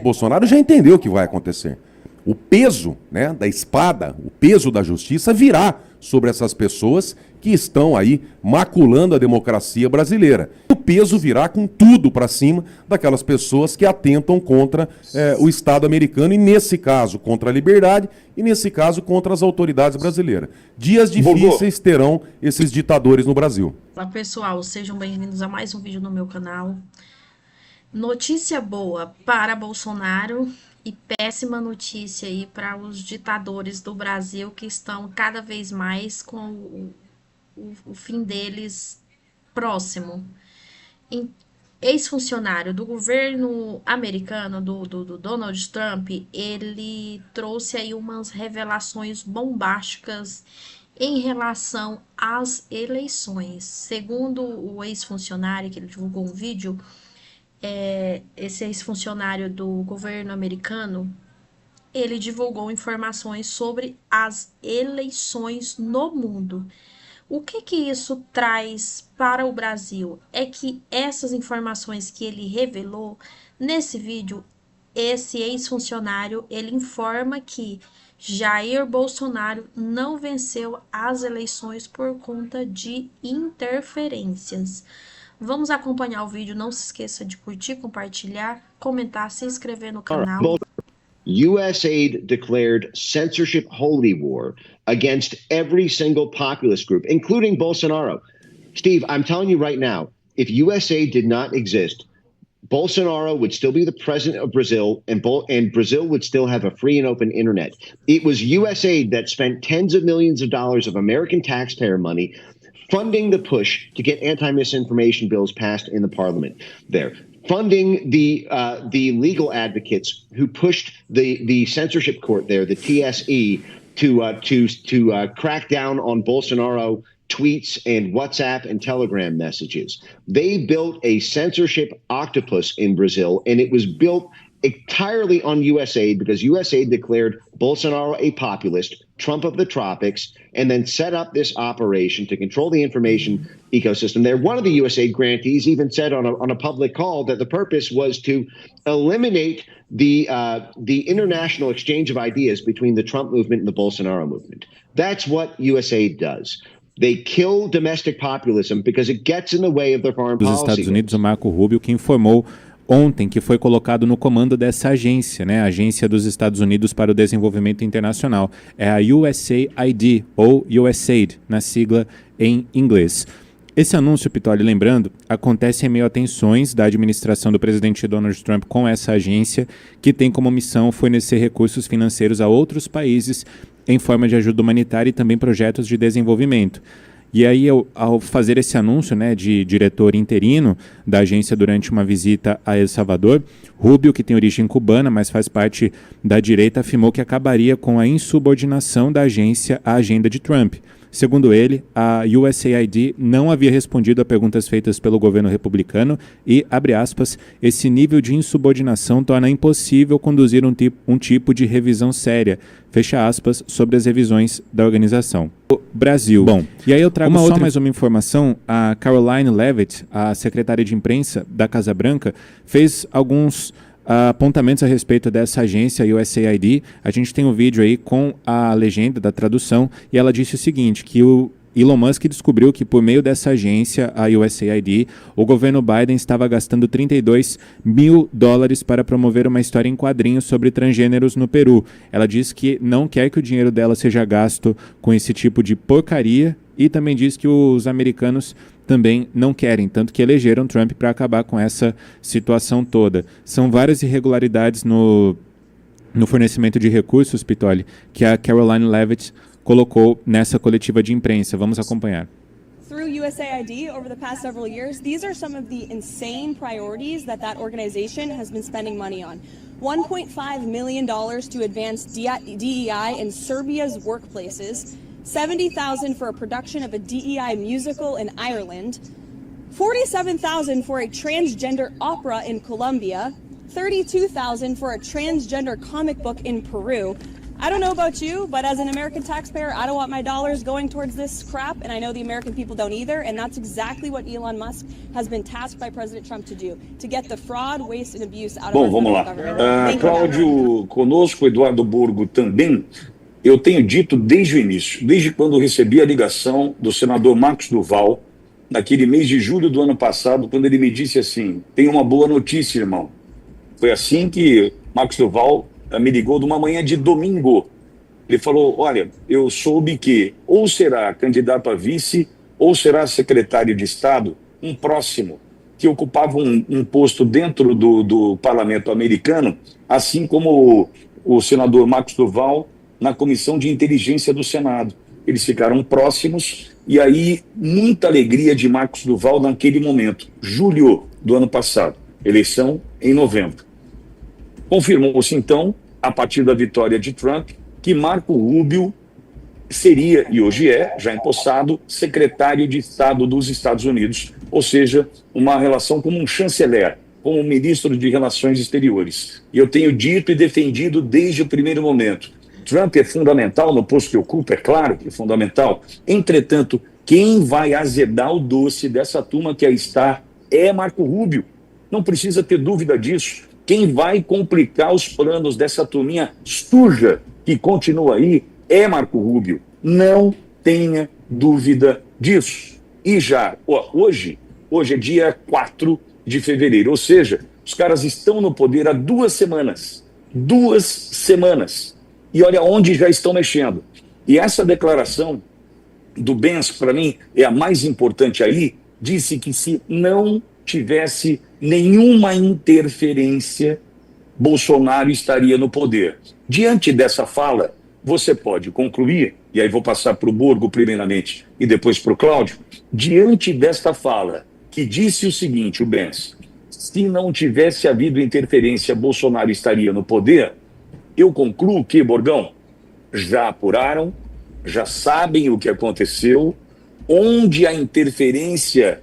Bolsonaro já entendeu o que vai acontecer. O peso, né, da espada, o peso da justiça virá sobre essas pessoas que estão aí maculando a democracia brasileira. O peso virá com tudo para cima daquelas pessoas que atentam contra o Estado americano e, nesse caso, contra a liberdade e, nesse caso, contra as autoridades brasileiras. Dias difíceis terão esses ditadores no Brasil. Olá, pessoal, sejam bem-vindos a mais um vídeo no meu canal. Notícia boa para Bolsonaro e péssima notícia aí para os ditadores do Brasil que estão cada vez mais com o fim deles próximo. Ex-funcionário do governo americano, do Donald Trump, ele trouxe aí umas revelações bombásticas em relação às eleições. Segundo o ex-funcionário, que ele divulgou um vídeo, esse ex-funcionário do governo americano, ele divulgou informações sobre as eleições no mundo. O que isso traz para o Brasil? É que essas informações que ele revelou nesse vídeo, esse ex-funcionário, ele informa que Jair Bolsonaro não venceu as eleições por conta de interferências. Vamos acompanhar o vídeo, não se esqueça de curtir, compartilhar, comentar, se inscrever no canal. USAID declared censorship holy war against every single populist group, including Bolsonaro. Steve, I'm telling you right now, if USAID did not exist, Bolsonaro would still be the president of Brazil, and Brazil would still have a free and open internet. It was USAID that spent tens of millions of dollars of American taxpayer money funding the push to get anti-misinformation bills passed in the parliament there, funding the legal advocates who pushed the censorship court there, the TSE, to crack down on Bolsonaro tweets and WhatsApp and Telegram messages. They built a censorship octopus in Brazil, and it was built entirely on USAID because USAID declared Bolsonaro a populist, Trump of the tropics, and then set up this operation to control the information ecosystem there. One of the USAID grantees even said on a public call that the purpose was to eliminate the international exchange of ideas between the Trump movement and the Bolsonaro movement. That's what USAID does. They kill domestic populism because it gets in the way of their foreign policy. Dos Estados Unidos, o Marco Rubio, que informou ontem que foi colocado no comando dessa agência, né, a Agência dos Estados Unidos para o Desenvolvimento Internacional. É a USAID, ou USAID, na sigla em inglês. Esse anúncio, Pitoli, lembrando, acontece em meio a tensões da administração do presidente Donald Trump com essa agência, que tem como missão fornecer recursos financeiros a outros países em forma de ajuda humanitária e também projetos de desenvolvimento. E aí, ao fazer esse anúncio, né, de diretor interino da agência durante uma visita a El Salvador, Rubio, que tem origem cubana, mas faz parte da direita, afirmou que acabaria com a insubordinação da agência à agenda de Trump. Segundo ele, a USAID não havia respondido a perguntas feitas pelo governo republicano e, abre aspas, esse nível de insubordinação torna impossível conduzir um tipo de revisão séria, fecha aspas, sobre as revisões da organização. O Brasil. Bom, e aí eu trago mais uma informação. A Karoline Leavitt, a secretária de imprensa da Casa Branca, fez alguns apontamentos a respeito dessa agência USAID. A gente tem um vídeo aí com a legenda da tradução e ela disse o seguinte, que o Elon Musk descobriu que por meio dessa agência, a USAID, o governo Biden estava gastando $32 mil para promover uma história em quadrinhos sobre transgêneros no Peru. Ela diz que não quer que o dinheiro dela seja gasto com esse tipo de porcaria e também diz que os americanos também não querem, tanto que elegeram Trump para acabar com essa situação toda. São várias irregularidades no fornecimento de recursos, Pitoli, que a Karoline Leavitt colocou nessa coletiva de imprensa. Vamos acompanhar. Through USAID over the past several years, these are some of the insane priorities that organization has been spending money on. $1.5 million to advance DEI in Serbia's workplaces, $70,000 for a production of a DEI musical in Ireland, $47,000 for a transgender opera in Colombia, $32,000 for a transgender comic book in Peru, I don't know about you, but as an American taxpayer, I don't want my dollars going towards this crap, and I know the American people don't either, and that's exactly what Elon Musk has been tasked by President Trump to do, to get the fraud, waste, and abuse out of Bom, our vamos federal lá. government. Thank you. Cláudio conosco, Eduardo Borgo também. Eu tenho dito desde o início, desde quando recebi a ligação do senador Marcos Duval, naquele mês de julho do ano passado, quando ele me disse assim: tem uma boa notícia, irmão. Foi assim que Marcos Duval me ligou de uma manhã de domingo. Ele falou: olha, eu soube que ou será candidato a vice ou será secretário de Estado um próximo que ocupava um posto dentro do parlamento americano, assim como o senador Marcos Duval na Comissão de Inteligência do Senado. Eles ficaram próximos e aí muita alegria de Marcos Duval naquele momento, julho do ano passado, eleição em novembro. Confirmou-se então, a partir da vitória de Trump, que Marco Rubio seria, e hoje é, já empossado, secretário de Estado dos Estados Unidos, ou seja, uma relação como um chanceler, como um ministro de Relações Exteriores. E eu tenho dito e defendido desde o primeiro momento. Trump é fundamental no posto que ocupa, é claro que é fundamental. Entretanto, quem vai azedar o doce dessa turma que aí está é Marco Rubio. Não precisa ter dúvida disso. Quem vai complicar os planos dessa turminha suja que continua aí é Marco Rubio. Não tenha dúvida disso. E já, hoje é dia 4 de fevereiro, ou seja, os caras estão no poder há 2 semanas. 2 semanas. E olha onde já estão mexendo. E essa declaração do Benz, para mim, é a mais importante aí, disse que se não tivesse nenhuma interferência, Bolsonaro estaria no poder. Diante dessa fala, você pode concluir, e aí vou passar para o Borgo primeiramente e depois para o Cláudio, diante desta fala, que disse o seguinte, o Benz: se não tivesse havido interferência, Bolsonaro estaria no poder. Eu concluo que, Borgão, já apuraram, já sabem o que aconteceu, onde a interferência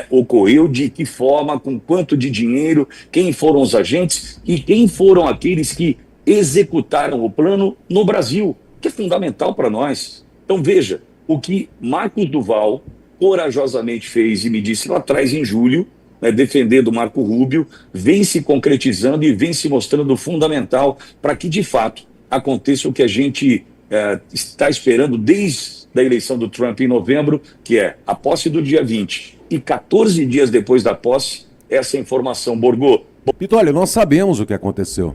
ocorreu, de que forma, com quanto de dinheiro, quem foram os agentes e quem foram aqueles que executaram o plano no Brasil, que é fundamental para nós. Então veja, o que Marcos Duval corajosamente fez e me disse lá atrás em julho, defendendo Marco Rubio, vem se concretizando e vem se mostrando fundamental para que de fato aconteça o que a gente está esperando desde a eleição do Trump em novembro, que é a posse do dia 20 e 14 dias depois da posse, essa informação. Borgo. Pitolio, nós sabemos o que aconteceu.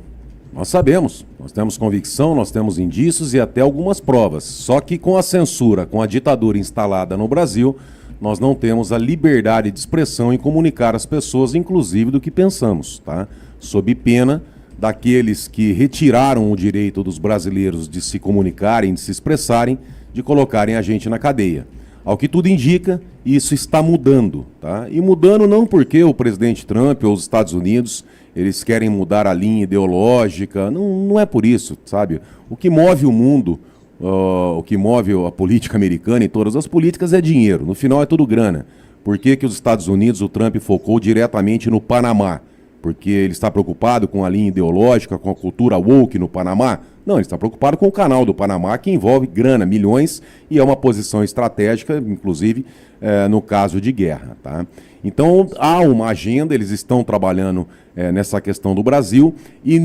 Nós sabemos. Nós temos convicção, nós temos indícios e até algumas provas. Só que com a censura, com a ditadura instalada no Brasil, nós não temos a liberdade de expressão em comunicar às pessoas, inclusive, do que pensamos, tá? Sob pena daqueles que retiraram o direito dos brasileiros de se comunicarem, de se expressarem, de colocarem a gente na cadeia. Ao que tudo indica, isso está mudando, tá? E mudando não porque o presidente Trump ou os Estados Unidos, eles querem mudar a linha ideológica, não é por isso, sabe? O que move o mundo, o que move a política americana e todas as políticas é dinheiro, no final é tudo grana. Por que que os Estados Unidos, o Trump focou diretamente no Panamá? Porque ele está preocupado com a linha ideológica, com a cultura woke no Panamá? Não, ele está preocupado com o canal do Panamá, que envolve grana, milhões, e é uma posição estratégica, inclusive, no caso de guerra, tá? Então, há uma agenda, eles estão trabalhando nessa questão do Brasil, e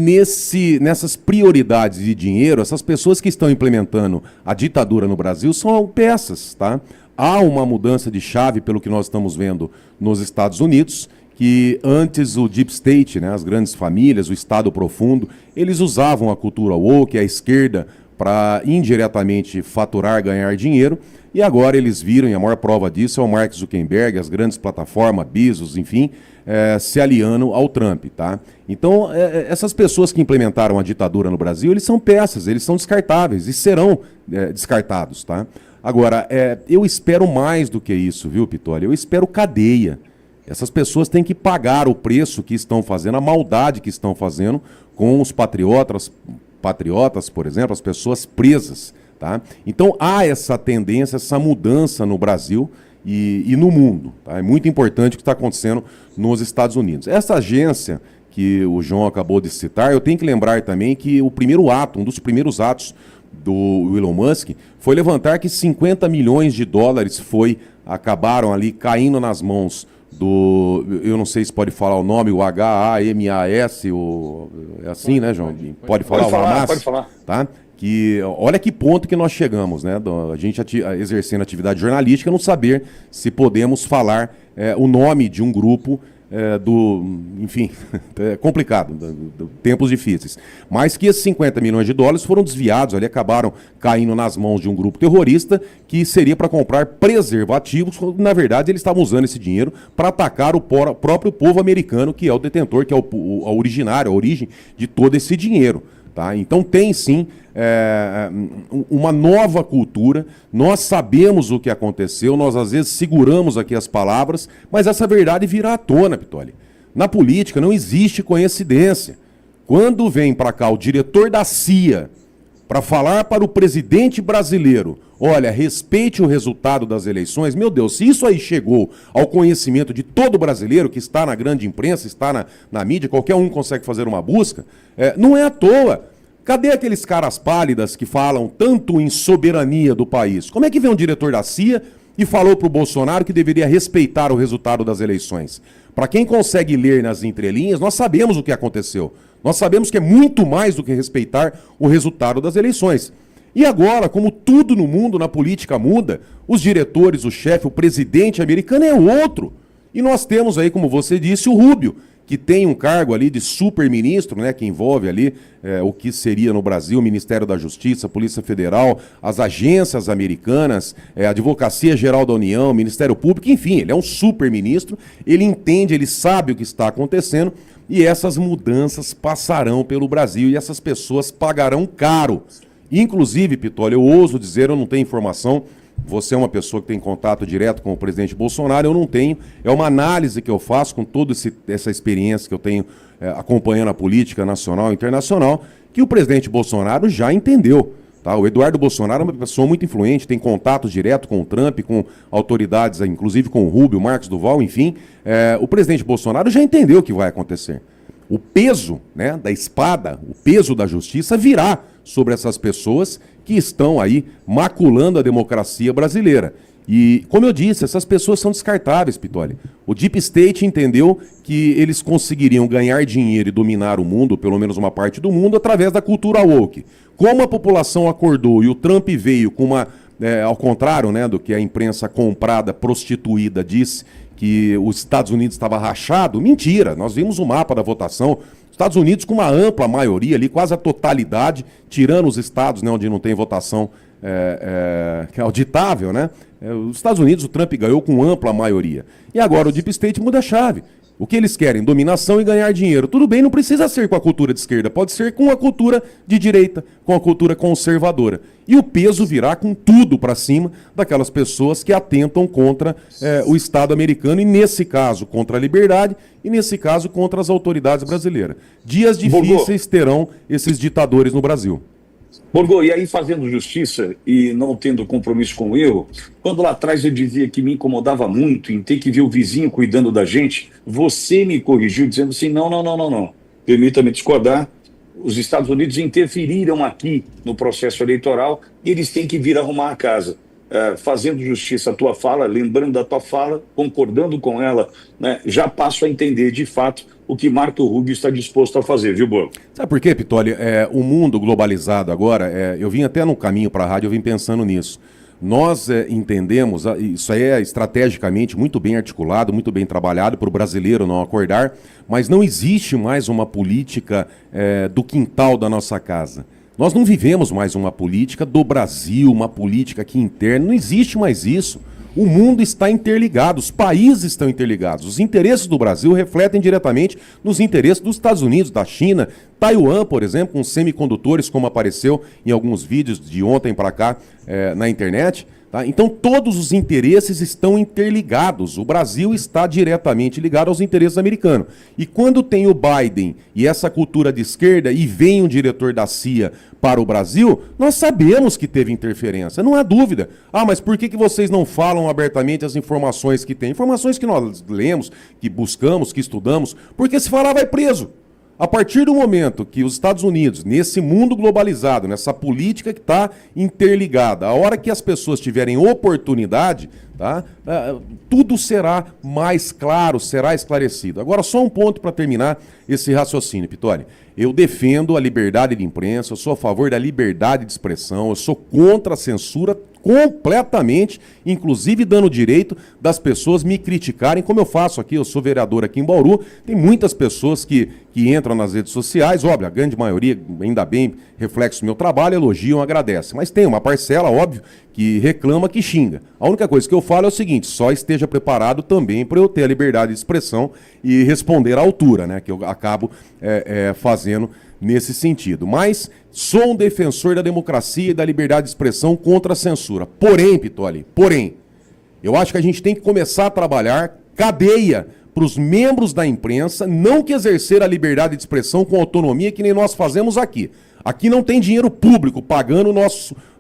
nessas prioridades de dinheiro, essas pessoas que estão implementando a ditadura no Brasil são peças, tá? Há uma mudança de chave, pelo que nós estamos vendo nos Estados Unidos, que antes o Deep State, as grandes famílias, o Estado profundo, eles usavam a cultura woke, a esquerda, para indiretamente faturar, ganhar dinheiro, e agora eles viram, e a maior prova disso é o Mark Zuckerberg, as grandes plataformas, Bezos, enfim, se aliando ao Trump, tá? Então, essas pessoas que implementaram a ditadura no Brasil, eles são peças, eles são descartáveis e serão descartados, tá? Agora, eu espero mais do que isso, viu, Pitolio? Eu espero cadeia. Essas pessoas têm que pagar o preço que estão fazendo, a maldade que estão fazendo com os patriotas, por exemplo, as pessoas presas, tá? Então há essa tendência, essa mudança no Brasil e no mundo, tá? É muito importante o que está acontecendo nos Estados Unidos. Essa agência que o João acabou de citar, eu tenho que lembrar também que o primeiro ato, um dos primeiros atos do Elon Musk, foi levantar que 50 milhões de dólares acabaram ali caindo nas mãos eu não sei se pode falar o nome, o HAMAS, é assim, né, João? Pode falar, o Hamas? Pode falar. Tá? Que, olha que ponto que nós chegamos, né? A gente exercendo atividade jornalística, não saber se podemos falar o nome de um grupo enfim, é complicado, tempos difíceis. Mas que esses 50 milhões de dólares foram desviados, ali acabaram caindo nas mãos de um grupo terrorista que seria para comprar preservativos, quando na verdade eles estavam usando esse dinheiro para atacar o próprio povo americano, que é o detentor, que é a origem de todo esse dinheiro. Tá? Então tem sim uma nova cultura, nós sabemos o que aconteceu, nós às vezes seguramos aqui as palavras, mas essa verdade virá à tona, Pitoli. Na política não existe coincidência. Quando vem para cá o diretor da CIA para falar para o presidente brasileiro, olha, respeite o resultado das eleições, meu Deus, se isso aí chegou ao conhecimento de todo brasileiro que está na grande imprensa, está na mídia, qualquer um consegue fazer uma busca, não é à toa. Cadê aqueles caras pálidas que falam tanto em soberania do país? Como é que vem um diretor da CIA e falou para o Bolsonaro que deveria respeitar o resultado das eleições? Para quem consegue ler nas entrelinhas, nós sabemos o que aconteceu. Nós sabemos que é muito mais do que respeitar o resultado das eleições. E agora, como tudo no mundo, na política muda, os diretores, o chefe, o presidente americano é outro. E nós temos aí, como você disse, o Rubio, que tem um cargo ali de super-ministro, né, que envolve ali o que seria no Brasil o Ministério da Justiça, a Polícia Federal, as agências americanas, a Advocacia Geral da União, o Ministério Público, enfim, ele é um super-ministro, ele entende, ele sabe o que está acontecendo e essas mudanças passarão pelo Brasil e essas pessoas pagarão caro. Inclusive, Pitoli, eu ouso dizer, eu não tenho informação, você é uma pessoa que tem contato direto com o presidente Bolsonaro, eu não tenho. É uma análise que eu faço com toda essa experiência que eu tenho acompanhando a política nacional e internacional, que o presidente Bolsonaro já entendeu. Tá? O Eduardo Bolsonaro é uma pessoa muito influente, tem contato direto com o Trump, com autoridades, inclusive com o Rubio, Marcos Duval, enfim. O presidente Bolsonaro já entendeu o que vai acontecer. O peso, né, da espada, o peso da justiça virá sobre essas pessoas que estão aí maculando a democracia brasileira. E, como eu disse, essas pessoas são descartáveis, Pitoli. O Deep State entendeu que eles conseguiriam ganhar dinheiro e dominar o mundo, pelo menos uma parte do mundo, através da cultura woke. Como a população acordou e o Trump veio com uma... ao contrário, né, do que a imprensa comprada, prostituída, disse, que os Estados Unidos estava rachado, mentira, nós vimos o mapa da votação, Estados Unidos com uma ampla maioria ali, quase a totalidade, tirando os estados, né, onde não tem votação que é auditável, né? Os Estados Unidos, o Trump ganhou com ampla maioria. E agora o Deep State muda a chave. O que eles querem? Dominação e ganhar dinheiro. Tudo bem, não precisa ser com a cultura de esquerda, pode ser com a cultura de direita, com a cultura conservadora. E o peso virá com tudo para cima daquelas pessoas que atentam contra o Estado americano e, nesse caso, contra a liberdade e, nesse caso, contra as autoridades brasileiras. Dias difíceis terão esses ditadores no Brasil. Borgô, e aí fazendo justiça e não tendo compromisso com o erro, quando lá atrás eu dizia que me incomodava muito em ter que ver o vizinho cuidando da gente, você me corrigiu dizendo assim, não. Permita-me discordar, os Estados Unidos interferiram aqui no processo eleitoral e eles têm que vir arrumar a casa. Fazendo justiça à tua fala, lembrando da tua fala, concordando com ela, né, já passo a entender de fato o que Marco Rubio está disposto a fazer, viu, Borgo? Sabe por quê, Pitoli? O mundo globalizado agora, eu vim até no caminho para a rádio, eu vim pensando nisso. Nós entendemos, isso aí é estrategicamente muito bem articulado, muito bem trabalhado para o brasileiro não acordar, mas não existe mais uma política do quintal da nossa casa. Nós não vivemos mais uma política do Brasil, uma política aqui interna, não existe mais isso. O mundo está interligado, os países estão interligados. Os interesses do Brasil refletem diretamente nos interesses dos Estados Unidos, da China, Taiwan, por exemplo, com semicondutores, como apareceu em alguns vídeos de ontem para cá na internet. Tá? Então todos os interesses estão interligados. O Brasil está diretamente ligado aos interesses americanos. E quando tem o Biden e essa cultura de esquerda e vem um diretor da CIA para o Brasil, nós sabemos que teve interferência, não há dúvida. Mas por que vocês não falam abertamente as informações que tem? Informações que nós lemos, que buscamos, que estudamos, porque se falar vai preso. A partir do momento que os Estados Unidos, nesse mundo globalizado, nessa política que está interligada, a hora que as pessoas tiverem oportunidade, tá, tudo será mais claro, será esclarecido. Agora, só um ponto para terminar esse raciocínio, Pittoli. Eu defendo a liberdade de imprensa, eu sou a favor da liberdade de expressão, eu sou contra a censura completamente, inclusive dando direito das pessoas me criticarem, como eu faço aqui, eu sou vereador aqui em Bauru, tem muitas pessoas que entram nas redes sociais, óbvio, a grande maioria, ainda bem, reflexo do meu trabalho, elogiam, agradecem, mas tem uma parcela, óbvio, que reclama, que xinga. A única coisa que eu falo é o seguinte, só esteja preparado também para eu ter a liberdade de expressão e responder à altura, né, que eu acabo fazendo nesse sentido. Mas sou um defensor da democracia e da liberdade de expressão contra a censura. Porém, Pittoli, eu acho que a gente tem que começar a trabalhar cadeia para os membros da imprensa, não que exercer a liberdade de expressão com autonomia que nem nós fazemos aqui. Aqui não tem dinheiro público pagando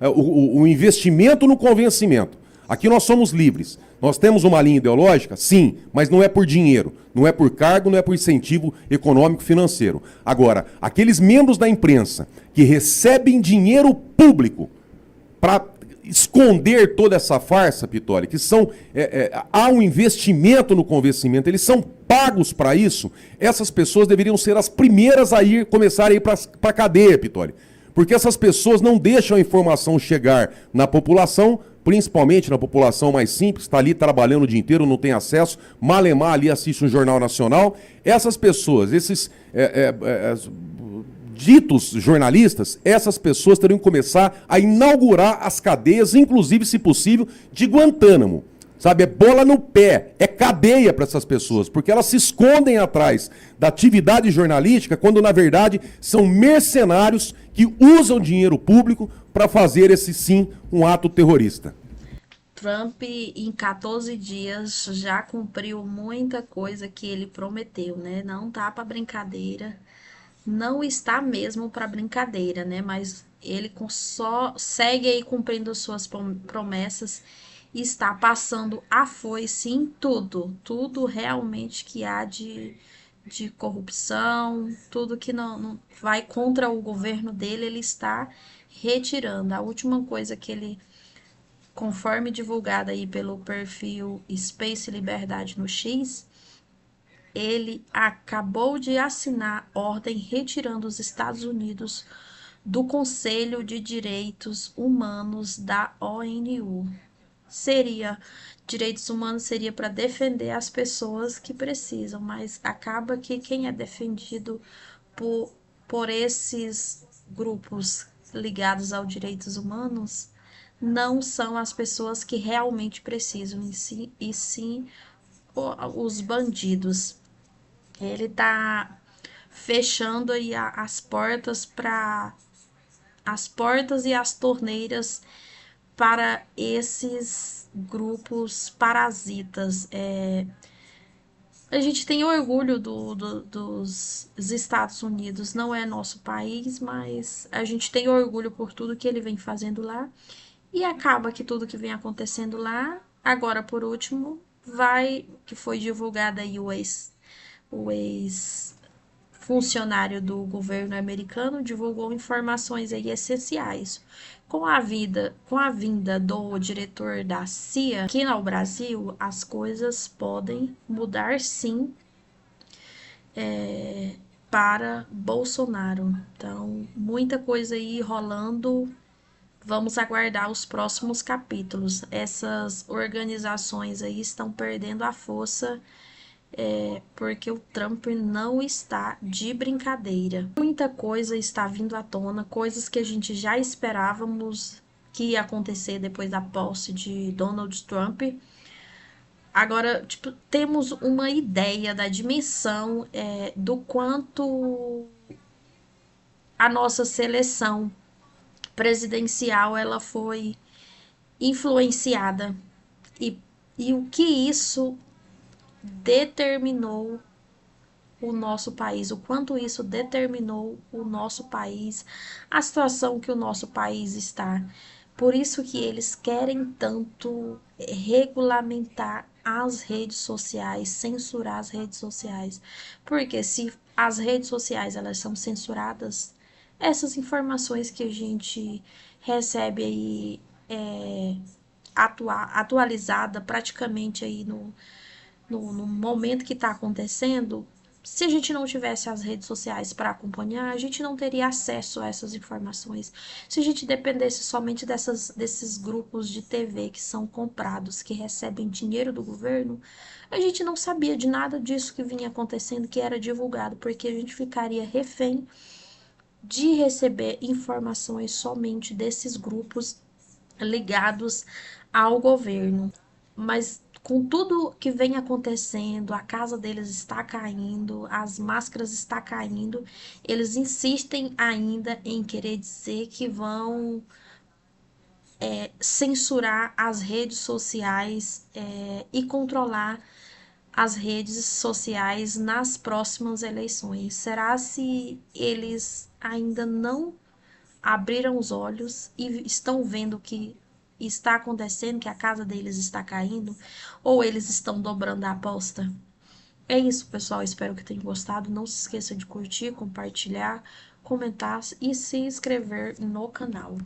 o investimento no convencimento. Aqui nós somos livres. Nós temos uma linha ideológica? Sim, mas não é por dinheiro, não é por cargo, não é por incentivo econômico financeiro. Agora, aqueles membros da imprensa que recebem dinheiro público para esconder toda essa farsa, Pittoli, que são há um investimento no convencimento, eles são pagos para isso, essas pessoas deveriam ser as primeiras a começar a ir para a cadeia, Pittoli. Porque essas pessoas não deixam a informação chegar na população, principalmente na população mais simples, está ali trabalhando o dia inteiro, não tem acesso, malemar ali assiste um jornal nacional. Essas pessoas, esses ditos jornalistas, essas pessoas teriam que começar a inaugurar as cadeias, inclusive, se possível, de Guantánamo. Sabe, é bola no pé, é cadeia para essas pessoas, porque elas se escondem atrás da atividade jornalística, quando na verdade são mercenários que usam dinheiro público para fazer esse sim um ato terrorista. Trump, em 14 dias, já cumpriu muita coisa que ele prometeu, né? Não tá para brincadeira, não está mesmo para brincadeira, né? Mas ele só segue aí cumprindo suas promessas. Está passando a foice em tudo realmente que há de corrupção, tudo que não vai contra o governo dele, ele está retirando. A última coisa que ele, conforme divulgada aí pelo perfil Space Liberdade no X, ele acabou de assinar ordem retirando os Estados Unidos do Conselho de Direitos Humanos da ONU. Direitos humanos seria para defender as pessoas que precisam, mas acaba que quem é defendido por esses grupos ligados aos direitos humanos não são as pessoas que realmente precisam, e sim os bandidos. Ele está fechando aí as portas e as torneiras para esses grupos parasitas. A gente tem orgulho dos Estados Unidos, não é nosso país, mas a gente tem orgulho por tudo que ele vem fazendo lá, e acaba que tudo que vem acontecendo lá, agora por último, que foi divulgado aí o ex-funcionário do governo americano divulgou informações aí essenciais. Com a vinda do diretor da CIA aqui no Brasil, as coisas podem mudar sim para Bolsonaro. Então, muita coisa aí rolando. Vamos aguardar os próximos capítulos. Essas organizações aí estão perdendo a força, porque o Trump não está de brincadeira. Muita coisa está vindo à tona, coisas que a gente já esperávamos que ia acontecer depois da posse de Donald Trump. Agora, temos uma ideia da dimensão do quanto a nossa seleção presidencial ela foi influenciada e o que isso determinou o nosso país, o quanto isso determinou o nosso país, a situação que o nosso país está. Por isso que eles querem tanto regulamentar as redes sociais, censurar as redes sociais, porque se as redes sociais elas são censuradas, essas informações que a gente recebe aí atualizada praticamente aí no momento que está acontecendo, se a gente não tivesse as redes sociais para acompanhar, a gente não teria acesso a essas informações. Se a gente dependesse somente desses grupos de TV que são comprados, que recebem dinheiro do governo, a gente não sabia de nada disso que vinha acontecendo, que era divulgado, porque a gente ficaria refém de receber informações somente desses grupos ligados ao governo. Mas com tudo que vem acontecendo, a casa deles está caindo, as máscaras estão caindo, eles insistem ainda em querer dizer que vão censurar as redes sociais e controlar as redes sociais nas próximas eleições. Será se eles ainda não abriram os olhos e estão vendo que está acontecendo, que a casa deles está caindo, ou eles estão dobrando a aposta? É isso, pessoal. Espero que tenham gostado. Não se esqueça de curtir, compartilhar, comentar e se inscrever no canal.